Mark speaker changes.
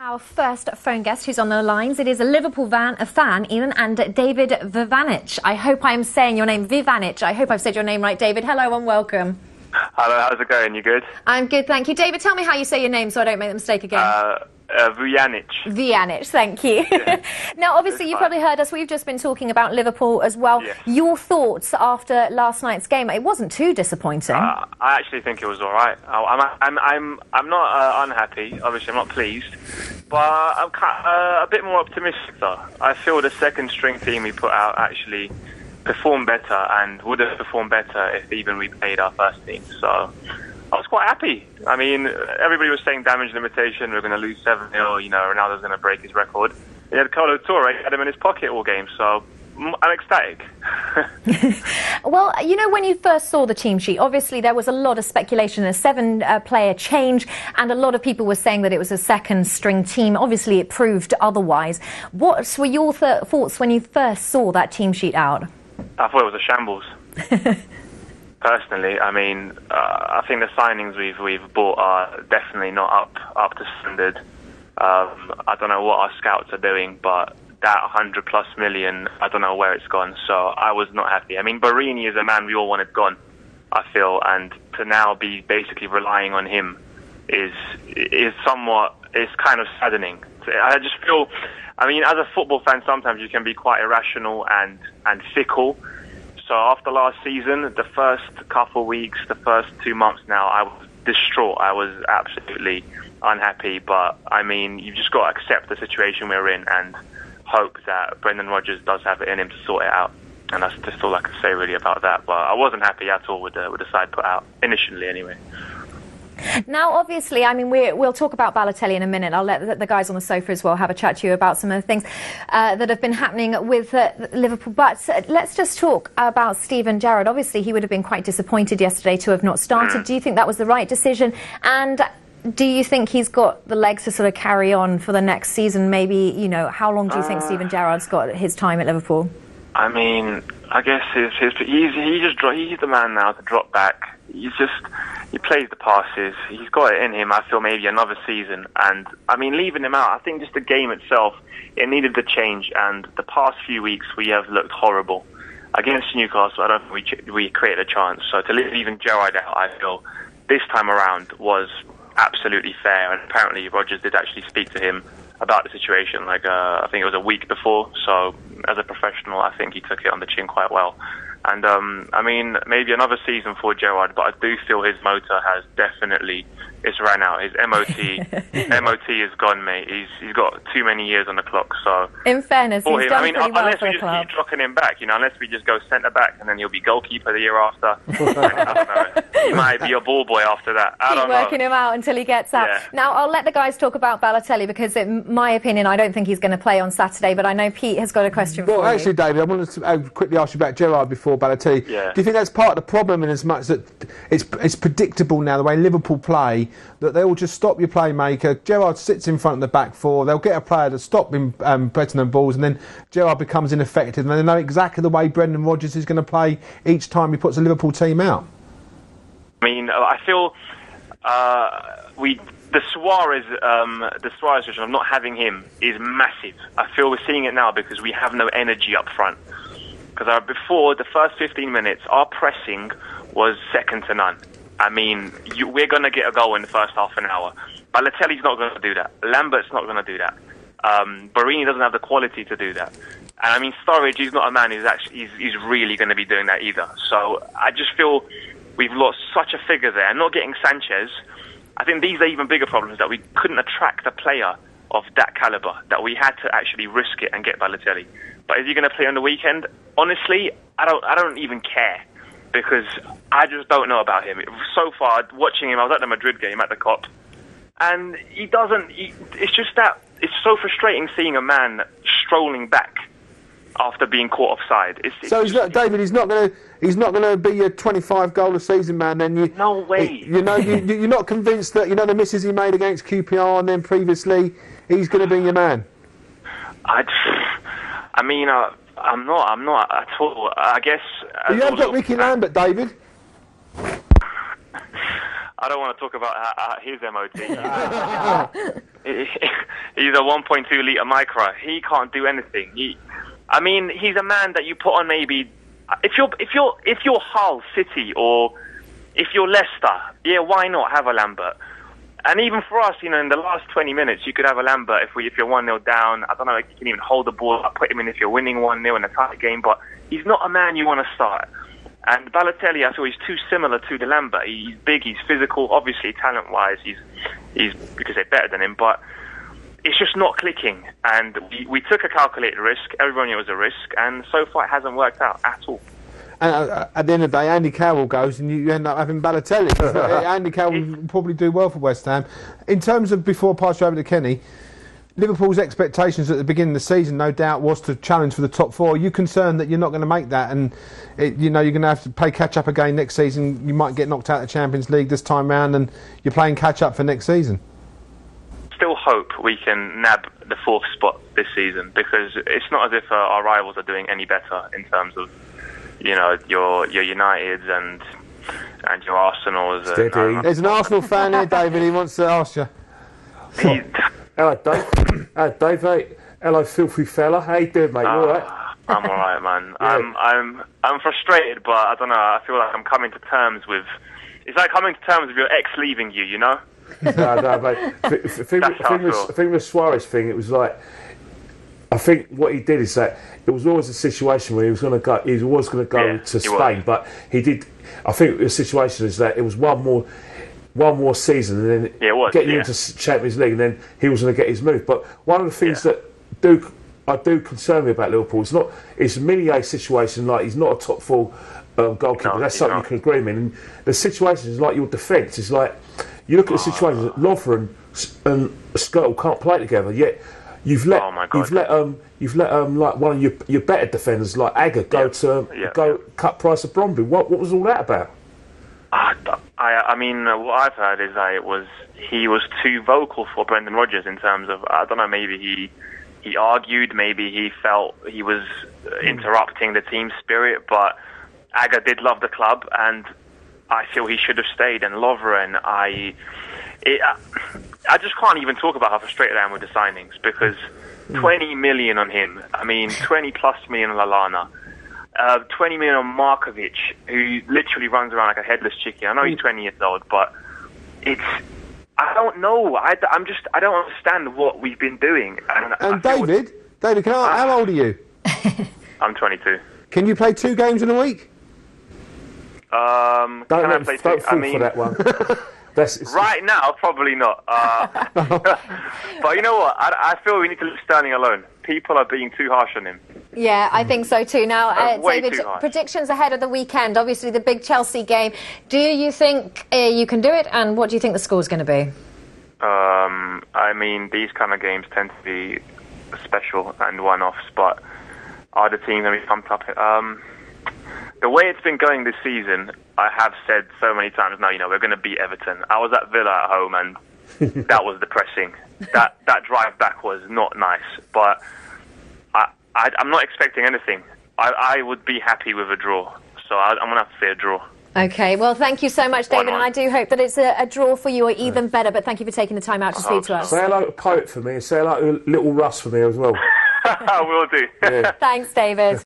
Speaker 1: our first phone guest who's on the lines. It is a Liverpool fan, Ian, and David Vujanic. I hope I'm saying your name, Vujanic. I hope I've said your name right, David. Hello and welcome.
Speaker 2: Hello, how's it going? You good?
Speaker 1: I'm good, thank you. David, tell me how you say your name so I don't make the mistake again.
Speaker 2: Vujanic.
Speaker 1: Vujanic, thank you. Yeah. Now, obviously, you've probably heard us. We've just been talking about Liverpool as well. Yeah. Your thoughts after last night's game? It wasn't too disappointing.
Speaker 2: I actually think it was all right. I'm not unhappy. Obviously, I'm not pleased, but I'm a bit more optimistic. Though I feel the second string team we put out actually performed better and would have performed better if even we played our first team. So I was quite happy. I mean, everybody was saying damage limitation, we're going to lose 7-0, you know, Ronaldo's going to break his record. He had Colo Touré, had him in his pocket all game, so I'm ecstatic.
Speaker 1: Well, you know, when you first saw the team sheet, obviously there was a lot of speculation, a seven-player change, and a lot of people were saying that it was a second-string team. Obviously, it proved otherwise. What were your thoughts when you first saw that team sheet out?
Speaker 2: I thought it was a shambles. Personally, I mean, I think the signings we've bought are definitely not up to standard. I don't know what our scouts are doing, but that 100+ million, I don't know where it's gone. So I was not happy. I mean, Barini is a man we all wanted gone, I feel, and to now be basically relying on him is kind of saddening. I just feel, I mean, as a football fan, sometimes you can be quite irrational and fickle. So after last season, the first couple of weeks, the first 2 months now, I was distraught. I was absolutely unhappy. But, I mean, you've just got to accept the situation we're in and hope that Brendan Rodgers does have it in him to sort it out. And that's just all I can say really about that. But I wasn't happy at all with the side put out, initially anyway.
Speaker 1: Now, obviously, I mean, we'll talk about Balotelli in a minute. I'll let the guys on the sofa as well have a chat to you about some of the things that have been happening with Liverpool. But let's just talk about Steven Gerrard. Obviously, he would have been quite disappointed yesterday to have not started. Do you think that was the right decision? And do you think he's got the legs to sort of carry on for the next season? Maybe, you know, how long do you think Steven Gerrard's got his time at Liverpool?
Speaker 2: I mean, I guess he's the man now to drop back. He plays the passes. He's got it in him. I feel maybe another season. And, I mean, leaving him out, I think just the game itself, it needed the change. And the past few weeks, we have looked horrible. Against Newcastle, I don't think we created a chance. So to leave even Gerrard out, I feel, this time around was absolutely fair. And apparently Rodgers did actually speak to him about the situation. Like, I think it was a week before. So as a professional, I think he took it on the chin quite well. And, I mean, maybe another season for Gerrard, but I do feel his motor has definitely, it's ran out. His MOT is gone, mate. He's got too many years on the clock, so...
Speaker 1: In fairness, he's done pretty well for a club.
Speaker 2: Unless we just keep dropping him back, you know, unless we just go centre-back and then he'll be goalkeeper the year after. I don't know. He might be a ball boy after that. I don't know.
Speaker 1: Keep working him out until he gets out. Yeah. Now, I'll let the guys talk about Balotelli because, in my opinion, I don't think he's going to play on Saturday, but I know Pete has got a question for you.
Speaker 3: Well, actually, David, I wanted to quickly ask you about Gerrard before Balotelli.
Speaker 2: Yeah.
Speaker 3: Do you think that's part of the problem in as much that it's predictable now, the way Liverpool play, that they will just stop your playmaker, Gerrard sits in front of the back four, they'll get a player to stop him pressing them balls, and then Gerrard becomes ineffective, and they know exactly the way Brendan Rodgers is going to play each time he puts a Liverpool team out?
Speaker 2: I mean, I feel the Suarez situation of not having him is massive. I feel we're seeing it now because we have no energy up front. Because before, the first 15 minutes, our pressing was second to none. I mean, we're going to get a goal in the first half an hour. Balotelli's not going to do that. Lambert's not going to do that. Barini doesn't have the quality to do that. And I mean, Sturridge, he's not a man who's really going to be doing that either. So I just feel we've lost such a figure there. And not getting Sanchez, I think these are even bigger problems, that we couldn't attract a player of that calibre, that we had to actually risk it and get Balotelli. But is he going to play on the weekend? Honestly, I don't even care, because I just don't know about him. So far, watching him, I was at the Madrid game at the Cop, and it's just that, it's so frustrating seeing a man strolling back after being caught offside.
Speaker 3: So David, he's not going to be a 25 goal a season man. Then
Speaker 2: no way.
Speaker 3: You're not convinced that the misses he made against QPR and then previously he's going to be your man.
Speaker 2: I mean, I'm not at all. I guess.
Speaker 3: You have got Ricky Lambert, David.
Speaker 2: I don't want to talk about his MOT. He's a 1.2 litre micra. He can't do anything. He's a man that you put on maybe if you're Hull City or if you're Leicester, yeah, why not have a Lambert? And even for us, in the last 20 minutes, you could have a Lambert if you're 1-0 down. I don't know if you can even hold the ball up, put him in if you're winning 1-0 in a tight game, but he's not a man you want to start. And Balotelli, I thought he's too similar to the Lambert. He's big, he's physical, obviously talent-wise, he's you could say better than him, but it's just not clicking. And we took a calculated risk, everyone knew it was a risk, and so far it hasn't worked out at all.
Speaker 3: And at the end of the day, Andy Carroll goes and you end up having Balotelli. Andy Carroll will probably do well for West Ham. In terms of, before I pass you over to Kenny, Liverpool's expectations at the beginning of the season, no doubt, was to challenge for the top four. Are you concerned that you're not going to make that and you're going to have to play catch-up again next season? You might get knocked out of the Champions League this time round and you're playing catch-up for next season?
Speaker 2: Still hope we can nab the fourth spot this season, because it's not as if our rivals are doing any better in terms of your Uniteds and your Arsenals.
Speaker 3: There's an Arsenal fan here, David. He wants to ask you.
Speaker 4: Hello, Dave. Dave, mate. Hello, filthy fella. How you doing, mate? You all right?
Speaker 2: I'm all right, man.
Speaker 4: Yeah.
Speaker 2: I'm frustrated, but I don't know. I feel like I'm coming to terms with. It's like coming to terms with your ex leaving you.
Speaker 4: No, mate. The thing with Suarez thing, it was like, I think what he did is that it was always a situation where he was going to go. He was going to go to Spain, but he did. I think the situation is that it was one more season, and then getting into Champions League, and then he was going to get his move. But one of the things that do concern me about Liverpool, it's a mini-A situation. Like, he's not a top four goalkeeper. That's something you can agree with. And the situation is like your defence. It's like you look at the situation that Lovren and Skirtle can't play together. Yet you've let like one of your better defenders like Agger go cut Price of Bromby. What was all that about?
Speaker 2: I mean, what I've heard is that he was too vocal for Brendan Rodgers in terms of, I don't know, maybe he argued, maybe he felt he was interrupting the team spirit, but Agger did love the club, and I feel he should have stayed. And Lovren, I just can't even talk about how frustrated I am with the signings, because 20 million on him, 20 plus million on Lallana, 20 million on Markovic, who literally runs around like a headless chicken. I know he's 20 years old, but I don't know. I don't understand what we've been doing.
Speaker 3: And David, how old are you?
Speaker 2: I'm 22.
Speaker 3: Can you play 2 games in a week?
Speaker 4: Don't fall for that one.
Speaker 2: Right now, probably not. But you know what? I feel we need to leave Sterling alone. People are being too harsh on him.
Speaker 1: Yeah, I think so too. Now, David,
Speaker 2: too harsh.
Speaker 1: predictions ahead of the weekend. Obviously, the big Chelsea game. Do you think you can do it? And what do you think the score's going to be?
Speaker 2: These kind of games tend to be special and one-offs, but are the teams going to be pumped up? The way it's been going this season, I have said so many times now, we're going to beat Everton. I was at Villa at home, and that was depressing. That drive back was not nice, but I'm not expecting anything. I would be happy with a draw, so I'm going to have to say a draw.
Speaker 1: OK, well, thank you so much, David, and I do hope that it's a draw for you, or even better, but thank you for taking the time out to speak to us.
Speaker 4: Say hello to Poet for me, and say hello to Little Russ for me as well.
Speaker 2: I will do.
Speaker 1: Thanks, David.